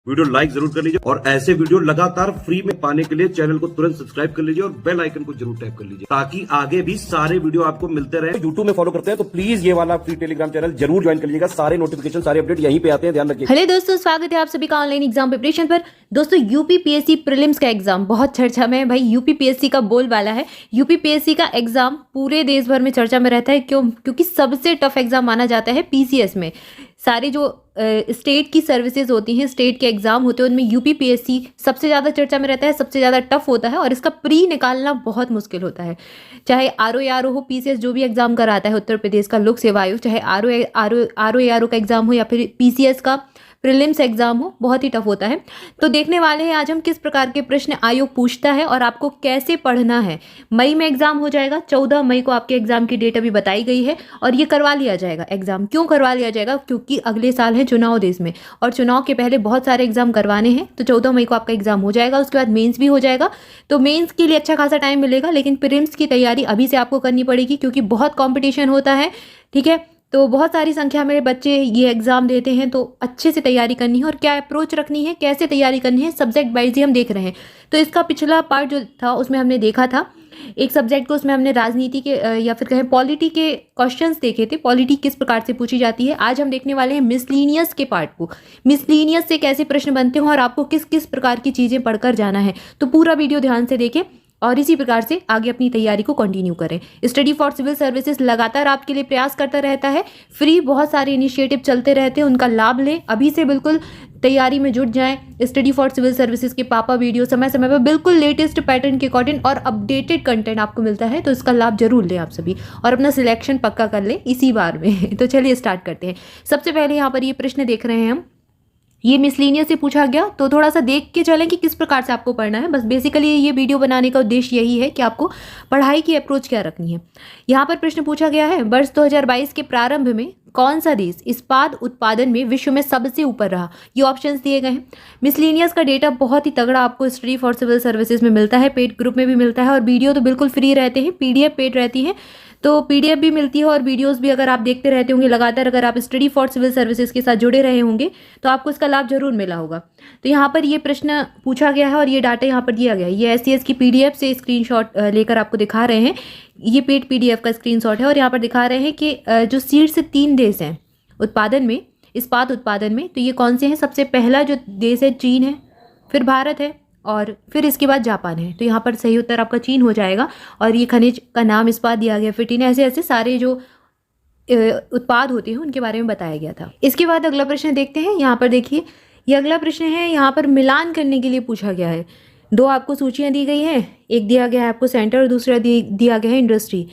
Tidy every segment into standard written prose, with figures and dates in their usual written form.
Video like जरूर कर लीजिए और ऐसे वीडियो लगातार फ्री में पाने के लिए चैनल को तुरंत सब्सक्राइब कर लीजिए और बेल आइकन को जरूर टैप कर लीजिए ताकि आगे भी सारे वीडियो आपको मिलते रहे। यूट्यूब में फॉलो करते हैं तो प्लीज ये वाला फ्री टेलीग्राम चैनल जरूर ज्वाइन कर लीजिएगा। सारे नोटिफिकेशन सारे अपडेट यहीं पे आते हैं, ध्यान रखिए। हेलो दोस्तों, स्वागत है आप सभी का ऑनलाइन एग्जाम प्रिपरेशन पर। दोस्तों यूपीपीएससी प्रीलिम्स का एग्जाम बहुत चर्चा में है भाई। यूपीपीएससी का बोलबाला है। यूपीपीएससी का एग्जाम पूरे देश भर में चर्चा में रहता है। क्योंकि सबसे टफ एग्जाम माना जाता है पीसीएस में। सारे जो स्टेट की सर्विसेज होती हैं, स्टेट के एग्जाम होते हैं, उनमें यूपीपीएससी सबसे ज़्यादा चर्चा में रहता है, सबसे ज़्यादा टफ होता है और इसका प्री निकालना बहुत मुश्किल होता है। चाहे आरओ हो, पीसीएस जो भी एग्जाम कराता है उत्तर प्रदेश का लोक सेवा आयोग, चाहे आरओ का एग्जाम हो या फिर पीसीएस का प्रीलिम्स एग्जाम हो, बहुत ही टफ होता है। तो देखने वाले हैं आज हम किस प्रकार के प्रश्न आयोग पूछता है और आपको कैसे पढ़ना है। मई में एग्जाम हो जाएगा, 14 मई को आपके एग्जाम की डेट अभी बताई गई है और ये करवा लिया जाएगा एग्जाम। क्यों करवा लिया जाएगा? क्योंकि अगले साल है चुनाव देश में और चुनाव के पहले बहुत सारे एग्जाम करवाने हैं। तो 14 मई को आपका एग्जाम हो जाएगा, उसके बाद मेंस भी हो जाएगा। तो मेंस के लिए अच्छा खासा टाइम मिलेगा, लेकिन प्रीलिम्स की तैयारी अभी से आपको करनी पड़ेगी क्योंकि बहुत कॉम्पिटिशन होता है। ठीक है, तो बहुत सारी संख्या में बच्चे ये एग्जाम देते हैं, तो अच्छे से तैयारी करनी है और क्या अप्रोच रखनी है, कैसे तैयारी करनी है, सब्जेक्ट वाइज ही हम देख रहे हैं। तो इसका पिछला पार्ट जो था उसमें हमने देखा था एक सब्जेक्ट को, उसमें हमने राजनीति के या फिर कहें पॉलिटी के क्वेश्चंस देखे थे, पॉलिटी किस प्रकार से पूछी जाती है। आज हम देखने वाले हैं मिसलीनियस के पार्ट को, मिसलीनियस से कैसे प्रश्न बनते हैं और आपको किस किस प्रकार की चीज़ें पढ़कर जाना है। तो पूरा वीडियो ध्यान से देखें और इसी प्रकार से आगे अपनी तैयारी को कंटिन्यू करें। स्टडी फॉर सिविल सर्विसेज लगातार आपके लिए प्रयास करता रहता है। फ्री बहुत सारे इनिशिएटिव चलते रहते हैं, उनका लाभ लें। अभी से बिल्कुल तैयारी में जुट जाएं। स्टडी फॉर सिविल सर्विसेज के पापा वीडियो समय समय पर बिल्कुल लेटेस्ट पैटर्न के अकॉर्डिंग और अपडेटेड कंटेंट आपको मिलता है, तो इसका लाभ जरूर लें आप सभी और अपना सिलेक्शन पक्का कर लें इसी बार में। तो चलिए स्टार्ट करते हैं। सबसे पहले यहाँ पर ये प्रश्न देख रहे हैं हम, ये मिसलीनियस से पूछा गया, तो थोड़ा सा देख के चलें कि किस प्रकार से आपको पढ़ना है। बस बेसिकली ये वीडियो बनाने का उद्देश्य यही है कि आपको पढ़ाई की अप्रोच क्या रखनी है। यहाँ पर प्रश्न पूछा गया है, वर्ष 2022 के प्रारंभ में कौन सा देश इस्पात उत्पादन में विश्व में सबसे ऊपर रहा? ये ऑप्शंस दिए गए हैं। मिसलीनियस का डेटा बहुत ही तगड़ा आपको स्टडी फॉर सिविल सर्विसेज में मिलता है, पेड ग्रुप में भी मिलता है और वीडियो तो बिल्कुल फ्री रहते हैं, पीडीएफ पेड रहती है। तो पीडीएफ भी मिलती है और वीडियोस भी अगर आप देखते रहते होंगे लगातार, अगर आप स्टडी फॉर सिविल सर्विसेज के साथ जुड़े रहे होंगे तो आपको इसका लाभ जरूर मिला होगा। तो यहाँ पर ये प्रश्न पूछा गया है और ये डाटा यहाँ पर दिया गया है। ये SCS की पीडीएफ से स्क्रीनशॉट लेकर आपको दिखा रहे हैं। ये पेड पीडीएफ का स्क्रीनशॉट है और यहाँ पर दिखा रहे हैं कि जो शीर्ष 3 देश हैं उत्पादन में, इस्पात उत्पादन में, तो ये कौन से हैं? सबसे पहला जो देश है चीन है, फिर भारत है और फिर इसके बाद जापान है। तो यहाँ पर सही उत्तर आपका चीन हो जाएगा। और ये खनिज का नाम इस्पात दिया गया, फिर टीन, ऐसे ऐसे सारे जो उत्पाद होते हैं उनके बारे में बताया गया था। इसके बाद अगला प्रश्न देखते हैं। यहाँ पर देखिए, ये अगला प्रश्न है, यहाँ पर मिलान करने के लिए पूछा गया है। 2 आपको सूचियाँ दी गई हैं, एक दिया गया है आपको सेंटर और दूसरा दिया गया है इंडस्ट्री।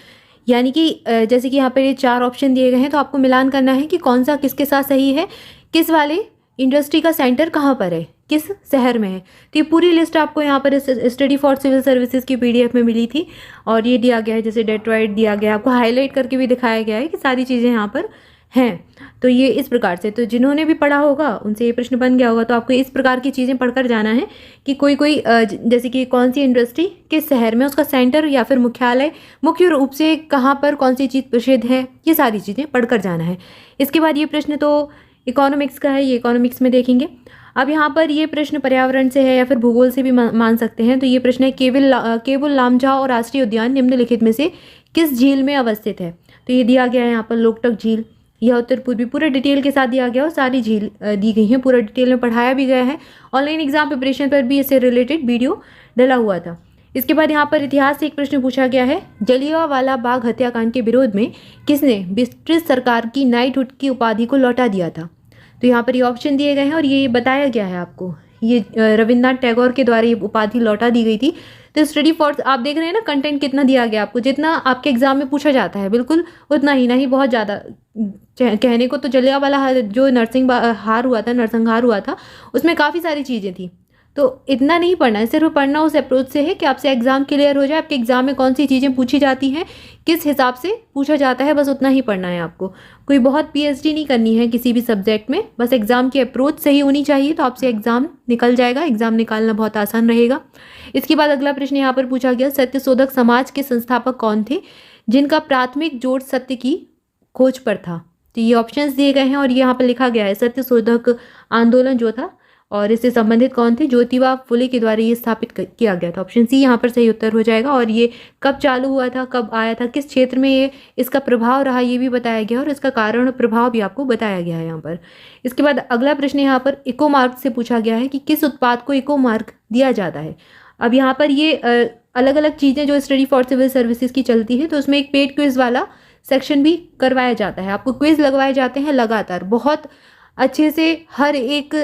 यानी कि जैसे कि यहाँ पर ये 4 ऑप्शन दिए गए हैं, तो आपको मिलान करना है कि कौन सा किसके साथ सही है, किस वाले इंडस्ट्री का सेंटर कहाँ पर है, किस शहर में है। तो ये पूरी लिस्ट आपको यहाँ पर स्टडी फॉर सिविल सर्विसेज की पीडीएफ में मिली थी और ये दिया गया है, जैसे डेट्रॉइट दिया गया, आपको हाईलाइट करके भी दिखाया गया है कि सारी चीज़ें यहाँ पर हैं। तो ये इस प्रकार से, तो जिन्होंने भी पढ़ा होगा उनसे ये प्रश्न बन गया होगा। तो आपको इस प्रकार की चीज़ें पढ़कर जाना है कि कोई जैसे कि कौन सी इंडस्ट्री किस शहर में, उसका सेंटर या फिर मुख्यालय, मुख्य रूप से कहाँ पर कौन सी चीज़ प्रसिद्ध है, ये सारी चीज़ें पढ़कर जाना है। इसके बाद ये प्रश्न तो इकोनॉमिक्स का है, ये इकोनॉमिक्स में देखेंगे। अब यहाँ पर ये प्रश्न पर्यावरण से है या फिर भूगोल से भी मान सकते हैं। तो ये प्रश्न है, केबुल लामजाओ राष्ट्रीय उद्यान निम्नलिखित में से किस झील में अवस्थित है? तो ये दिया गया है यहाँ पर लोकटक झील, यह उत्तर पूर्वी, पूरे डिटेल के साथ दिया गया और सारी झील दी गई हैं, पूरा डिटेल में पढ़ाया भी गया है। ऑनलाइन एग्जाम प्रिपरेशन पर भी इससे रिलेटेड वीडियो डला हुआ था। इसके बाद यहाँ पर इतिहास से एक प्रश्न पूछा गया है, जलियांवाला बाग हत्याकांड के विरोध में किसने ब्रिटिश सरकार की नाइटहुड की उपाधि को लौटा दिया था? तो यहाँ पर ये ऑप्शन दिए गए हैं और ये बताया गया है आपको, ये रविन्द्रनाथ टैगोर के द्वारा ये उपाधि लौटा दी गई थी। तो स्टडी फॉर, आप देख रहे हैं ना कंटेंट कितना दिया गया आपको, जितना आपके एग्जाम में पूछा जाता है बिल्कुल उतना ही, नहीं बहुत ज़्यादा। कहने को तो जलियांवाला जो नरसंहार हुआ था उसमें काफ़ी सारी चीज़ें थी, तो इतना नहीं पढ़ना है। सिर्फ पढ़ना उस अप्रोच से है कि आपसे एग्जाम क्लियर हो जाए, आपके एग्जाम में कौन सी चीज़ें पूछी जाती हैं, किस हिसाब से पूछा जाता है, बस उतना ही पढ़ना है आपको। कोई बहुत पीएचडी नहीं करनी है किसी भी सब्जेक्ट में, बस एग्जाम की अप्रोच सही होनी चाहिए, तो आपसे एग्जाम निकल जाएगा। एग्जाम निकालना बहुत आसान रहेगा। इसके बाद अगला प्रश्न यहाँ पर पूछा गया, सत्यशोधक समाज के संस्थापक कौन थे जिनका प्राथमिक जोर सत्य की खोज पर था? तो ये ऑप्शंस दिए गए हैं और यहाँ पर लिखा गया है, सत्यशोधक आंदोलन जो था और इससे संबंधित कौन थे? ज्योतिबा फुले के द्वारा ये स्थापित किया गया था। ऑप्शन सी यहाँ पर सही उत्तर हो जाएगा। और ये कब चालू हुआ था, कब आया था, किस क्षेत्र में ये इसका प्रभाव रहा, ये भी बताया गया और इसका कारण और प्रभाव भी आपको बताया गया है यहाँ पर। इसके बाद अगला प्रश्न यहाँ पर इको मार्क से पूछा गया है कि किस उत्पाद को इको मार्क दिया जाता है। अब यहाँ पर ये अलग अलग चीज़ें जो स्टडी फॉर सिविल सर्विसेज की चलती है, तो उसमें एक पेड क्विज वाला सेक्शन भी करवाया जाता है। आपको क्विज लगवाए जाते हैं लगातार, बहुत अच्छे से हर एक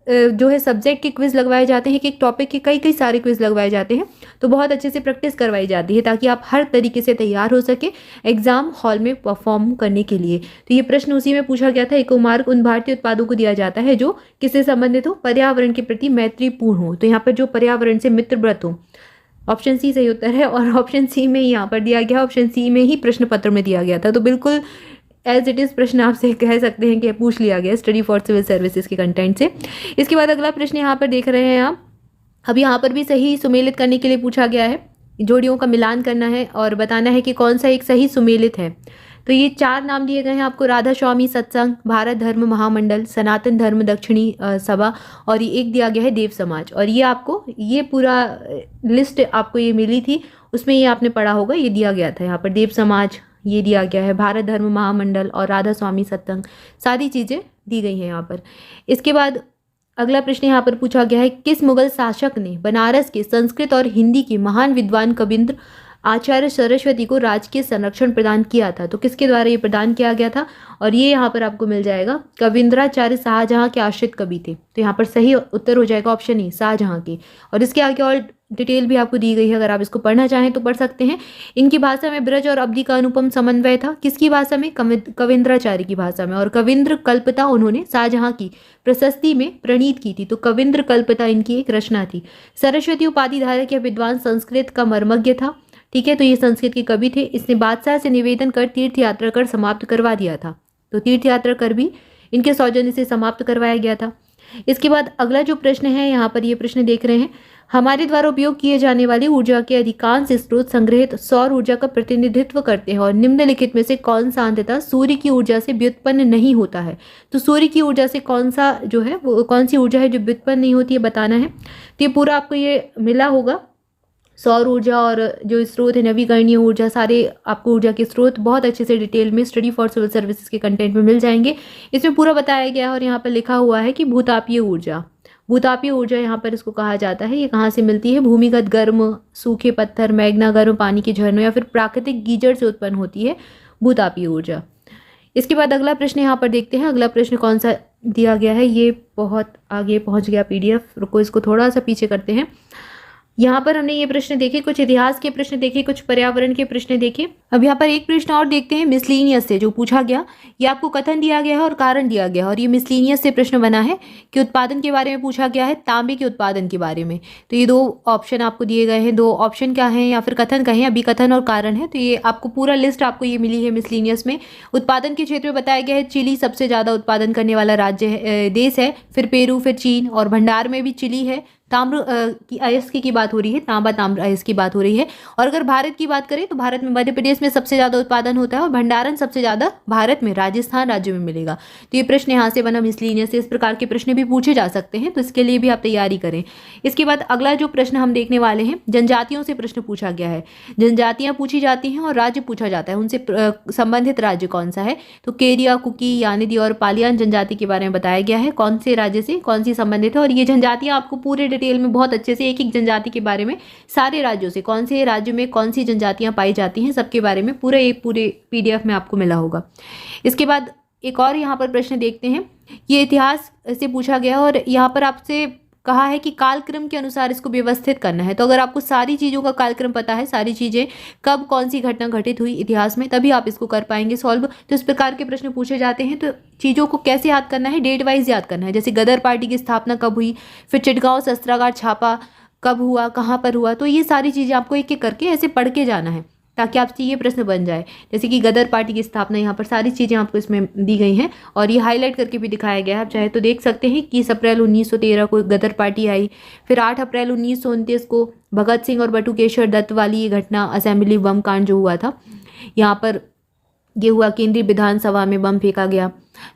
जो है सब्जेक्ट के क्विज लगवाए जाते हैं, एक टॉपिक के कई कई सारे क्विज लगवाए जाते हैं, तो बहुत अच्छे से प्रैक्टिस करवाई जाती है ताकि आप हर तरीके से तैयार हो सके एग्जाम हॉल में परफॉर्म करने के लिए। तो ये प्रश्न उसी में पूछा गया था। इको मार्क उन भारतीय उत्पादों को दिया जाता है जो किससे संबंधित हो? पर्यावरण के प्रति मैत्रीपूर्ण हो। तो यहाँ पर जो पर्यावरण से मित्रव्रत हो। ऑप्शन सी सही उत्तर है और ऑप्शन सी में यहाँ पर दिया गया, ऑप्शन सी में ही प्रश्न पत्र में दिया गया था। तो बिल्कुल एज इट इज़ प्रश्न आपसे कह सकते हैं कि पूछ लिया गया स्टडी फॉर सिविल सर्विसेज के कंटेंट से। इसके बाद अगला प्रश्न यहाँ पर देख रहे हैं आप। अब यहाँ पर भी सही सुमेलित करने के लिए पूछा गया है, जोड़ियों का मिलान करना है और बताना है कि कौन सा एक सही सुमेलित है। तो ये 4 नाम दिए गए हैं आपको, राधा स्वामी सत्संग, भारत धर्म महामंडल, सनातन धर्म दक्षिणी सभा और ये एक दिया गया है देव समाज। और ये आपको ये पूरा लिस्ट आपको ये मिली थी, उसमें ये आपने पढ़ा होगा, ये दिया गया था यहाँ पर देव समाज ये दिया गया है, भारत धर्म महामंडल और राधा स्वामी सत्संग, सारी चीज़ें दी गई हैं यहाँ पर। इसके बाद अगला प्रश्न यहाँ पर पूछा गया है, किस मुगल शासक ने बनारस के संस्कृत और हिंदी के महान विद्वान कविंद्र आचार्य सरस्वती को राजकीय संरक्षण प्रदान किया था? तो किसके द्वारा ये प्रदान किया गया था? और ये यहाँ पर आपको मिल जाएगा, कविंद्राचार्य शाहजहाँ के आश्रित कवि थे। तो यहाँ पर सही उत्तर हो जाएगा ऑप्शन ए, शाहजहाँ के। और इसके आगे और डिटेल भी आपको दी गई है, अगर आप इसको पढ़ना चाहें तो पढ़ सकते हैं। इनकी भाषा में ब्रज और अवधि का अनुपम समन्वय था। किसकी भाषा में? कविंद्राचार्य की भाषा में। और कविंद्र कल्पता उन्होंने शाहजहाँ की प्रशस्ति में प्रणीत की थी। तो कविंद्र कल्पता इनकी एक रचना थी। सरस्वती उपाधि धारक यह विद्वान संस्कृत का मर्मज्ञ था। ठीक है, तो ये संस्कृत के कवि थे। इसने बादशाह से निवेदन कर तीर्थ यात्रा कर समाप्त करवा दिया था। तो तीर्थ यात्रा कर भी इनके सौजन्य से समाप्त करवाया गया था। इसके बाद अगला जो प्रश्न है यहाँ पर, ये प्रश्न देख रहे हैं, हमारे द्वारा उपयोग किए जाने वाली ऊर्जा के अधिकांश स्रोत संग्रहित सौर ऊर्जा का प्रतिनिधित्व करते हैं और निम्नलिखित में से कौन सा अंततः सूर्य की ऊर्जा से व्युत्पन्न नहीं होता है? तो सूर्य की ऊर्जा से कौन सा जो है वो कौन सी ऊर्जा है जो व्युत्पन्न नहीं होती है, बताना है। तो ये पूरा आपको ये मिला होगा, सौर ऊर्जा और जो स्रोत है नवीकरणीय ऊर्जा, सारे आपको ऊर्जा के स्रोत बहुत अच्छे से डिटेल में स्टडी फॉर सिविल सर्विसेज के कंटेंट में मिल जाएंगे। इसमें पूरा बताया गया है और यहाँ पर लिखा हुआ है कि भूतापीय ऊर्जा, भूतापीय ऊर्जा यहाँ पर इसको कहा जाता है। ये कहाँ से मिलती है? भूमिगत गर्म सूखे पत्थर, मैग्ना गर्म पानी के झरनों या फिर प्राकृतिक गीजर से उत्पन्न होती है भूतापीय ऊर्जा। इसके बाद अगला प्रश्न यहाँ पर देखते हैं। अगला प्रश्न कौन सा दिया गया है? ये बहुत आगे पहुँच गया पीडीएफ, रुको इसको थोड़ा सा पीछे करते हैं। यहाँ पर हमने ये प्रश्न देखे, कुछ इतिहास के प्रश्न देखे, कुछ पर्यावरण के प्रश्न देखे। अब यहाँ पर एक प्रश्न और देखते हैं मिसलीनियस से जो पूछा गया। ये आपको कथन दिया गया है और कारण दिया गया है और ये मिसलीनियस से प्रश्न बना है कि उत्पादन के बारे में पूछा गया है, तांबे के उत्पादन के बारे में। तो ये 2 ऑप्शन आपको दिए गए हैं, 2 ऑप्शन क्या है या फिर कथन कहें, अभी कथन और कारण है। तो ये आपको पूरा लिस्ट आपको ये मिली है मिसलीनियस में। उत्पादन के क्षेत्र में बताया गया है चिली सबसे ज़्यादा उत्पादन करने वाला राज्य है, देश है, फिर पेरू, फिर चीन और भंडार में भी चिली है। ताम्र की अयस्क की बात हो रही है, तांबा ताम्र अयस्क की बात हो रही है। और अगर भारत की बात करें तो भारत में मध्य प्रदेश में सबसे ज़्यादा उत्पादन होता है और भंडारण सबसे ज़्यादा भारत में राजस्थान राज्य में मिलेगा। तो ये प्रश्न यहाँ से बना मिसलीनियस से। इस प्रकार के प्रश्न भी पूछे जा सकते हैं, तो इसके लिए भी आप तैयारी करें। इसके बाद अगला जो प्रश्न हम देखने वाले हैं, जनजातियों से प्रश्न पूछा गया है। जनजातियाँ पूछी जाती हैं और राज्य पूछा जाता है, उनसे संबंधित राज्य कौन सा है? तो केरिया, कुकी, यानिदी और पालियान जनजाति के बारे में बताया गया है, कौन से राज्य से कौन सी संबंधित है। और ये जनजातियाँ आपको पूरे डिटेल में बहुत अच्छे से एक एक जनजाति के बारे में, सारे राज्यों से कौन से राज्य में कौन सी जनजातियां पाई जाती हैं, सबके बारे में पूरे पीडीएफ में आपको मिला होगा। इसके बाद एक और यहाँ पर प्रश्न देखते हैं। ये इतिहास से पूछा गया और यहाँ पर आपसे कहा है कि कालक्रम के अनुसार इसको व्यवस्थित करना है। तो अगर आपको सारी चीज़ों का कालक्रम पता है, सारी चीज़ें कब कौन सी घटना घटित हुई इतिहास में, तभी आप इसको कर पाएंगे सॉल्व। तो इस प्रकार के प्रश्न पूछे जाते हैं। तो चीज़ों को कैसे याद करना है? डेट वाइज याद करना है। जैसे गदर पार्टी की स्थापना कब हुई, फिर चिटगांव शस्त्रागार छापा कब हुआ, कहाँ पर हुआ। तो ये सारी चीज़ें आपको एक एक करके ऐसे पढ़ के जाना है ताकि आपसे ये प्रश्न बन जाए। जैसे कि गदर पार्टी की स्थापना, यहाँ पर सारी चीज़ें आपको इसमें दी गई हैं और ये हाईलाइट करके भी दिखाया गया है। आप चाहे तो देख सकते हैं कि 20 अप्रैल 1913 को गदर पार्टी आई, फिर 8 अप्रैल 1929 को भगत सिंह और बटुकेश्वर दत्त वाली ये घटना, असेंबली बम कांड जो हुआ था, यहाँ पर ये हुआ, केंद्रीय विधानसभा में बम फेंका गया।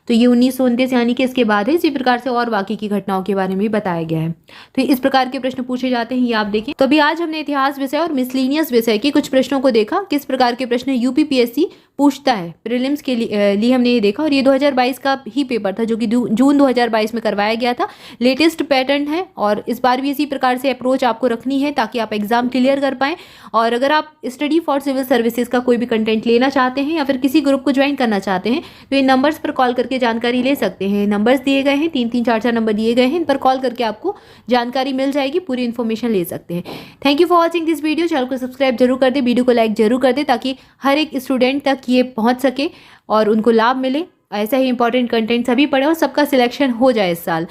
तो ये 1929 यानी कि इसके बाद है। इसी प्रकार से और बाकी की घटनाओं के बारे में भी बताया गया है। तो इस प्रकार के प्रश्न पूछे जाते हैं, ये आप देखें। तो अभी आज हमने इतिहास विषय और मिसलिनियस विषय के कुछ प्रश्नों को देखा, किस प्रकार के प्रश्न यूपीपीएससी पूछता है प्रीलिम्स के लिए हमने ये देखा। और ये 2022 का ही पेपर था जो कि जून 2022 में करवाया गया था। लेटेस्ट पैटर्न है और इस बार भी इसी प्रकार से अप्रोच आपको रखनी है ताकि आप एग्जाम क्लियर कर पाएं। और अगर आप स्टडी फॉर सिविल सर्विसेज का कोई भी कंटेंट लेना चाहते हैं या फिर किसी ग्रुप को ज्वाइन करना चाहते हैं तो इन नंबर्स पर कॉल करके जानकारी ले सकते हैं। नंबर्स दिए गए हैं, 3 3 4 4 नंबर दिए गए हैं, इन पर कॉल करके आपको जानकारी मिल जाएगी, पूरी इन्फॉर्मेशन ले सकते हैं। Thank you for watching this video. Channel को सब्सक्राइब जरूर कर दे, वीडियो को लाइक जरूर कर दे ताकि हर एक स्टूडेंट तक ये पहुंच सके और उनको लाभ मिले। ऐसा ही इंपॉर्टेंट कंटेंट सभी पढ़े और सबका सिलेक्शन हो जाए इस साल।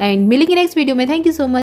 एंड मिलेंगे नेक्स्ट वीडियो में। Thank you so much.